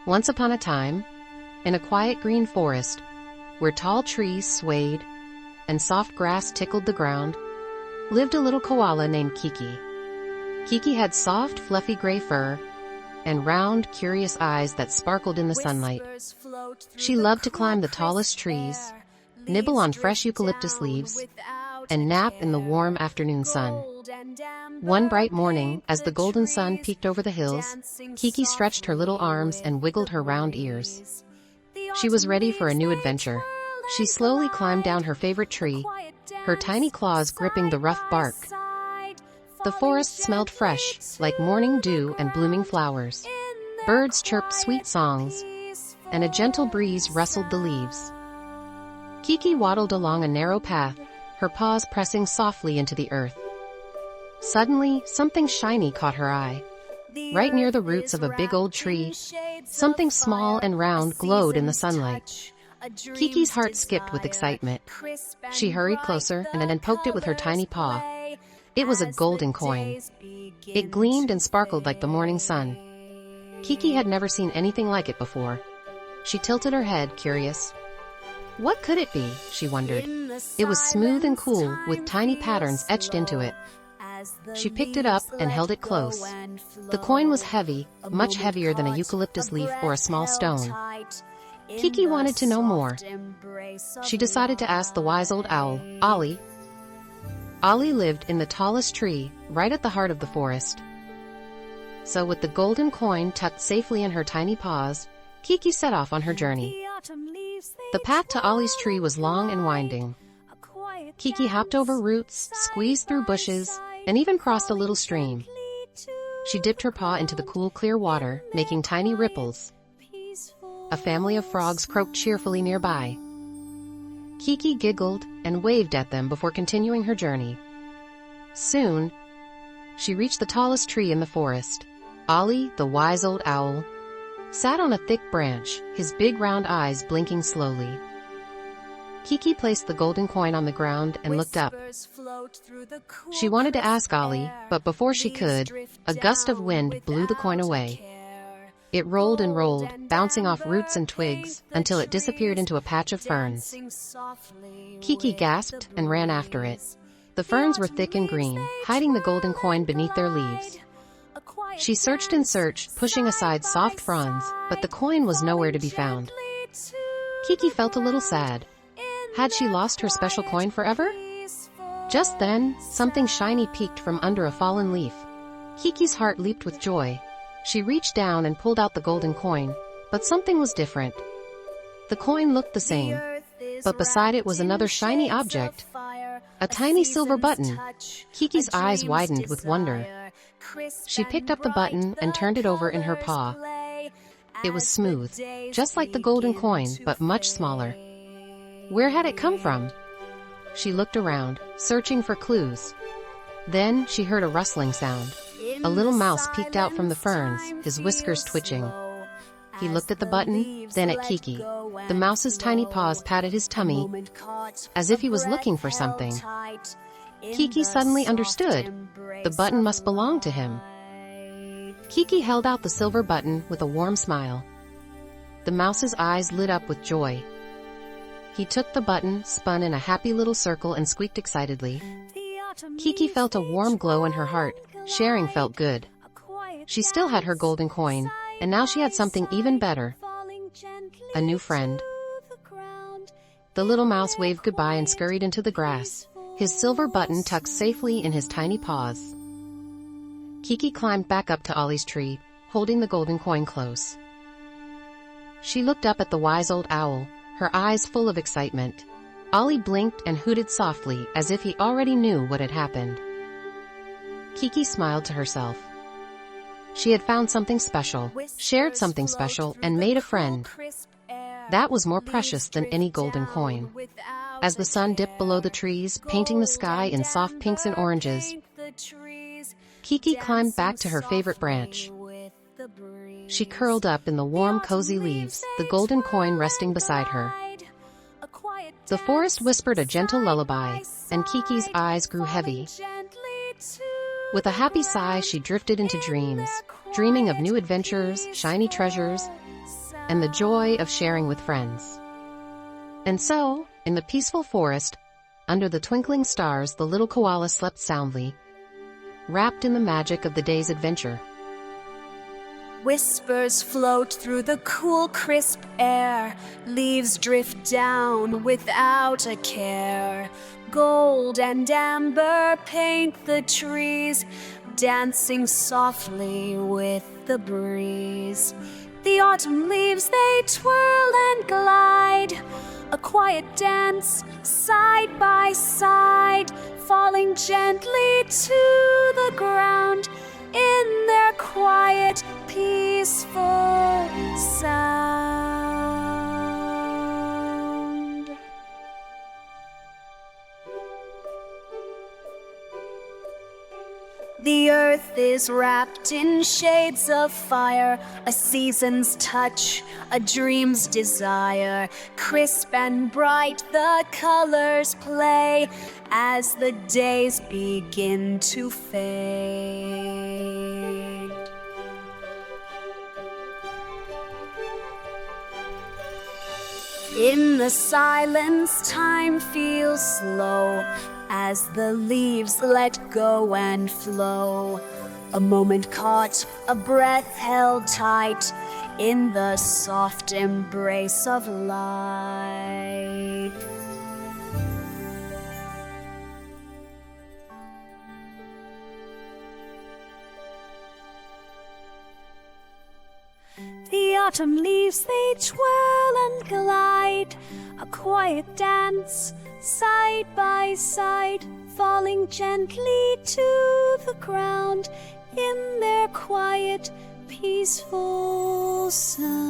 Once upon a time, in a quiet green forest, where tall trees swayed and soft grass tickled the ground, lived a little koala named Kiki. Kiki had soft, fluffy gray fur and round, curious eyes that sparkled in the sunlight. She loved to climb the tallest trees, nibble on fresh eucalyptus leaves, and nap in the warm afternoon sun. One bright morning, as the golden sun peeked over the hills, Kiki stretched her little arms and wiggled her round ears. She was ready for a new adventure. She slowly climbed down her favorite tree, her tiny claws gripping the rough bark. The forest smelled fresh, like morning dew and blooming flowers. Birds chirped sweet songs, and a gentle breeze rustled the leaves. Kiki waddled along a narrow path, her paws pressing softly into the earth. Suddenly, something shiny caught her eye. Right near the roots of a big old tree, something small and round glowed in the sunlight. Kiki's heart skipped with excitement. She hurried closer and then poked it with her tiny paw. It was a golden coin. It gleamed and sparkled like the morning sun. Kiki had never seen anything like it before. She tilted her head, curious. What could it be, she wondered. It was smooth and cool, with tiny patterns etched into it. She picked it up and held it close. The coin was heavy, much heavier than a eucalyptus leaf or a small stone. Kiki wanted to know more. She decided to ask the wise old owl, Ollie. Ollie lived in the tallest tree, right at the heart of the forest. So with the golden coin tucked safely in her tiny paws, Kiki set off on her journey. The path to Ollie's tree was long and winding. Kiki hopped over roots, squeezed through bushes, and even crossed a little stream. She dipped her paw into the cool, clear water, making tiny ripples. A family of frogs croaked cheerfully nearby. Kiki giggled and waved at them before continuing her journey. Soon, she reached the tallest tree in the forest. Ollie, the wise old owl, sat on a thick branch, his big round eyes blinking slowly. Kiki placed the golden coin on the ground and looked up. She wanted to ask Ollie, but before she could, a gust of wind blew the coin away. It rolled and rolled, bouncing off roots and twigs, until it disappeared into a patch of ferns. Kiki gasped and ran after it. The ferns were thick and green, hiding the golden coin beneath their leaves. She searched and searched, pushing aside soft fronds, but the coin was nowhere to be found. Kiki felt a little sad. Had she lost her special coin forever? Just then, something shiny peeked from under a fallen leaf. Kiki's heart leaped with joy. She reached down and pulled out the golden coin, but something was different. The coin looked the same, but beside it was another shiny object, a tiny silver button. Kiki's eyes widened with wonder. She picked up the button and turned it over in her paw. It was smooth, just like the golden coin, but much smaller. Where had it come from? She looked around, searching for clues. Then she heard a rustling sound. A little mouse peeked out from the ferns, his whiskers twitching. He looked at the button, then at Kiki. The mouse's tiny paws patted his tummy, as if he was looking for something. Kiki suddenly understood. The button must belong to him. Kiki held out the silver button with a warm smile. The mouse's eyes lit up with joy. He took the button, spun in a happy little circle, and squeaked excitedly. Kiki felt a warm glow in her heart. Sharing felt good. She still had her golden coin, and now she had something even better. A new friend. The little mouse waved goodbye and scurried into the grass, his silver button tucked safely in his tiny paws. Kiki climbed back up to Ollie's tree, holding the golden coin close. She looked up at the wise old owl, her eyes full of excitement. Ollie blinked and hooted softly, as if he already knew what had happened. Kiki smiled to herself. She had found something special, shared something special, and made a friend. That was more precious than any golden coin. As the sun dipped below the trees, painting the sky in soft pinks and oranges, Kiki climbed back to her favorite branch. She curled up in the warm, cozy leaves, the golden coin resting beside her. The forest whispered a gentle lullaby, and Kiki's eyes grew heavy. With a happy sigh, she drifted into dreams, dreaming of new adventures, shiny treasures, and the joy of sharing with friends. And so, in the peaceful forest, under the twinkling stars, the little koala slept soundly, wrapped in the magic of the day's adventure. Whispers float through the cool, crisp air. Leaves drift down without a care. Gold and amber paint the trees, dancing softly with the breeze. The autumn leaves, they twirl and glide, a quiet dance, side by side, falling gently to the ground in their quiet, peaceful sound. The earth is wrapped in shades of fire, a season's touch, a dream's desire. Crisp and bright the colors play as the days begin to fade. In the silence, time feels slow as the leaves let go and flow. A moment caught, a breath held tight in the soft embrace of light. The autumn leaves, they twirl and glide, a quiet dance, side by side, falling gently to the ground in their quiet, peaceful sound.